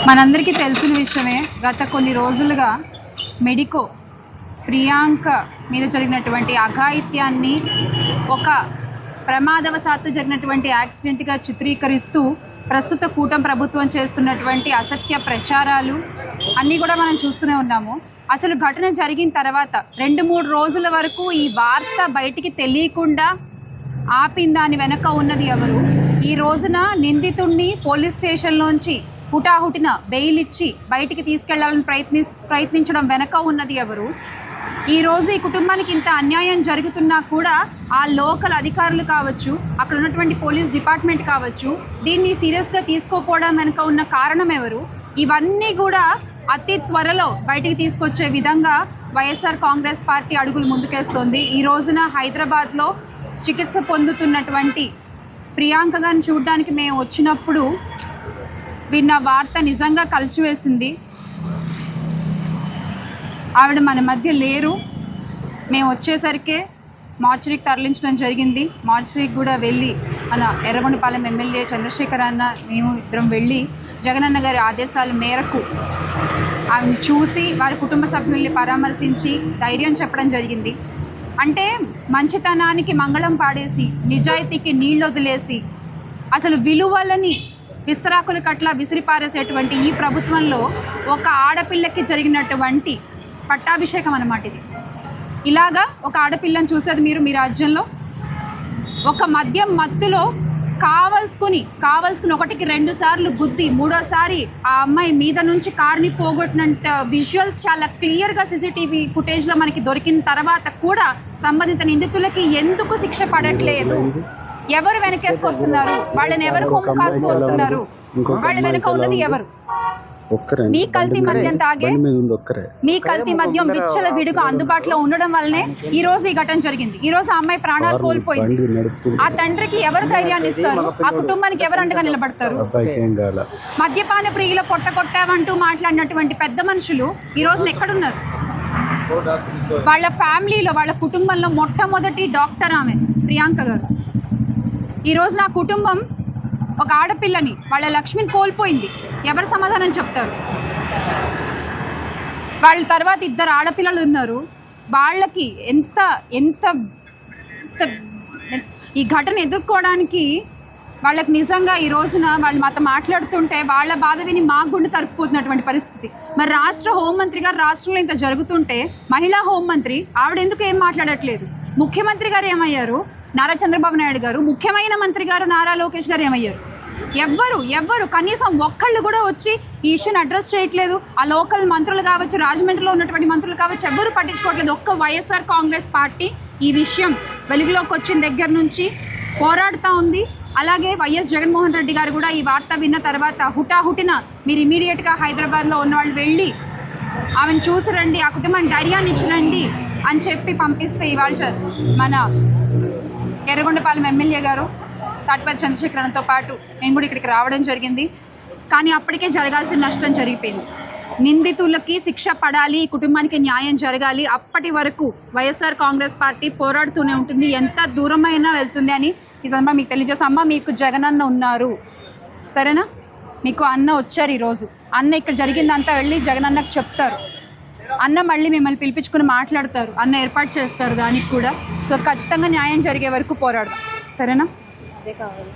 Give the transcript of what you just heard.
మనందరికీ తెలిసిన విషయమే, గత కొన్ని రోజులుగా మెడికో ప్రియాంక మీద జరిగినటువంటి అఘాయిత్యాన్ని ఒక ప్రమాదవశాత్తు జరిగినటువంటి యాక్సిడెంట్గా చిత్రీకరిస్తూ ప్రస్తుత కూటమి ప్రభుత్వం చేస్తున్నటువంటి అసత్య ప్రచారాలు అన్నీ కూడా మనం చూస్తూనే ఉన్నాము. అసలు ఘటన జరిగిన తర్వాత 2-3 రోజుల వరకు ఈ వార్త బయటికి తెలియకుండా ఆపిన దాని వెనక ఉన్నది ఎవరు? ఈ రోజున నిందితుడిని పోలీస్ స్టేషన్లోంచి హుటాహుటిన బెయిల్ ఇచ్చి బయటికి తీసుకెళ్లాలని ప్రయత్నించడం వెనక ఉన్నది ఎవరు? ఈరోజు ఈ కుటుంబానికి ఇంత అన్యాయం జరుగుతున్నా కూడా ఆ లోకల్ అధికారులు కావచ్చు, అక్కడ ఉన్నటువంటి పోలీస్ డిపార్ట్మెంట్ కావచ్చు, దీన్ని సీరియస్గా తీసుకోకపోవడం వెనక ఉన్న కారణం ఎవరు? ఇవన్నీ కూడా అతి త్వరలో బయటికి తీసుకొచ్చే విధంగా వైఎస్ఆర్ కాంగ్రెస్ పార్టీ అడుగులు ముందుకేస్తోంది. ఈ రోజున హైదరాబాద్లో చికిత్స పొందుతున్నటువంటి ప్రియాంక గారిని చూడడానికి మేము వచ్చినప్పుడు విన్న వార్త నిజంగా కలిసివేసింది. ఆవిడ మన మధ్య లేరు. మేము వచ్చేసరికే మార్చురీకి తరలించడం జరిగింది. మార్చురీకి కూడా వెళ్ళి మన ఎర్రగొండపాలెం ఎమ్మెల్యే చంద్రశేఖర్ అన్న మేము ఇద్దరం వెళ్ళి జగనన్న గారి ఆదేశాల మేరకు ఆమెను చూసి వారి కుటుంబ సభ్యుల్ని పరామర్శించి ధైర్యం చెప్పడం జరిగింది. అంటే మంచితనానికి మంగళం పాడేసి, నిజాయితీకి నీళ్ళు వదిలేసి, అసలు విలువలని విస్తరాకుల కట్ల విసిరిపారేసేటువంటి ఈ ప్రభుత్వంలో ఒక ఆడపిల్లకి జరిగినటువంటి పట్టాభిషేకం అన్నమాట ఇది. ఇలాగా ఒక ఆడపిల్లని చూసేది మీరు మీ రాజ్యంలో? ఒక మద్యం మత్తులో కావలసుకుని 1కి 2 సార్లు గుద్ది 3వసారి ఆ అమ్మాయి మీద నుంచి కార్ని పోగొట్టినంత విజువల్స్ చాలా క్లియర్గా సీసీటీవీ ఫుటేజ్లో మనకి దొరికిన తర్వాత కూడా సంబంధిత నిందితులకి ఎందుకు శిక్ష పడట్లేదు? ఎవరు వెనకేసుకొస్తున్నారు? వాళ్ళని ఎవరు కొమ్ము కాస్తూ వస్తున్నారు? వాళ్ళ వెనక ఉన్నది ఎవరు? మీ కల్తీ మద్యం తాగే, మీ కల్తీ మద్యం విచ్చల విడుగా అందుబాటులో ఉండడం వల్లనే ఈ రోజు ఈ ఘటన జరిగింది. ఈ రోజు ఆ అమ్మాయి ప్రాణాలు కోల్పోయింది. ఆ తండ్రికి ఎవరు ధైర్యాన్ని ఇస్తారు? ఆ కుటుంబానికి ఎవరు అండగా నిలబడతారు? మద్యపాన ప్రియుల కొట్టావంటూ మాట్లాడినటువంటి పెద్ద మనుషులు ఈ రోజున ఎక్కడున్నారు? వాళ్ళ ఫ్యామిలీలో, వాళ్ళ కుటుంబంలో మొట్టమొదటి డాక్టర్ ఆమె ప్రియాంక గారు. ఈరోజు నా కుటుంబం ఒక ఆడపిల్లని, వాళ్ళ లక్ష్మిని కోల్పోయింది. ఎవరు సమాధానం చెప్తారు? వాళ్ళ తర్వాత 2 ఆడపిల్లలు ఉన్నారు. వాళ్ళకి ఎంత ఎంత ఈ ఘటన ఎదుర్కోవడానికి వాళ్ళకి నిజంగా ఈ రోజున వాళ్ళు మాతో మాట్లాడుతుంటే వాళ్ళ బాధ విని మాకు గుండె తరుపుపోతున్నటువంటి పరిస్థితి. మరి రాష్ట్ర హోంమంత్రి గారు రాష్ట్రంలో ఇంత జరుగుతుంటే మహిళా హోంమంత్రి ఆవిడ ఎందుకు ఏం మాట్లాడట్లేదు? ముఖ్యమంత్రి గారు ఏమయ్యారు? నారా చంద్రబాబు నాయుడు గారు. ముఖ్యమైన మంత్రి గారు నారా లోకేష్ గారు ఏమయ్యారు? ఎవ్వరు కనీసం ఒక్కళ్ళు కూడా వచ్చి ఈ ఇష్యూని అడ్రస్ చేయట్లేదు. ఆ లోకల్ మంత్రులు కావచ్చు, రాజమండ్రిలో ఉన్నటువంటి మంత్రులు కావచ్చు, ఎవ్వరూ పట్టించుకోవట్లేదు. ఒక్క వైఎస్ఆర్ కాంగ్రెస్ పార్టీ ఈ విషయం వెలుగులోకి వచ్చిన దగ్గర నుంచి పోరాడుతూ ఉంది. అలాగే వైఎస్ జగన్మోహన్ రెడ్డి గారు కూడా ఈ వార్త విన్న తర్వాత హుటాహుటిన మీరు ఇమీడియట్గా హైదరాబాద్లో ఉన్న వాళ్ళు వెళ్ళి ఆమెను చూసి రండి, ఆ కుటుంబాన్ని ధైర్యాన్ని ఇచ్చిరండి అని చెప్పి పంపిస్తే ఇవాళ మన ఎర్రగొండపాలెం ఎమ్మెల్యే గారు తాటిపల్లి చంద్రశేఖరన్తో పాటు నేను కూడా ఇక్కడికి రావడం జరిగింది. కానీ అప్పటికే జరగాల్సిన నష్టం జరిగిపోయింది. నిందితులకి శిక్ష పడాలి, కుటుంబానికి న్యాయం జరగాలి. అప్పటి వరకు వైఎస్ఆర్ కాంగ్రెస్ పార్టీ పోరాడుతూనే ఉంటుంది, ఎంత దూరమైనా వెళ్తుంది అని ఈ సందర్భంగా మీకు తెలియజేస్తాం. అమ్మ, మీకు జగనన్న ఉన్నారు, సరేనా? మీకు అన్న వచ్చారు. ఈరోజు అన్న ఇక్కడ జరిగిందంతా వెళ్ళి జగనన్నకు చెప్తారు. అన్న మళ్ళీ మిమ్మల్ని పిలిపించుకుని మాట్లాడతారు. అన్న ఏర్పాటు చేస్తారు దానికి కూడా. సో ఖచ్చితంగా న్యాయం జరిగే వరకు పోరాడదాం, సరేనా? అదే కావాలి.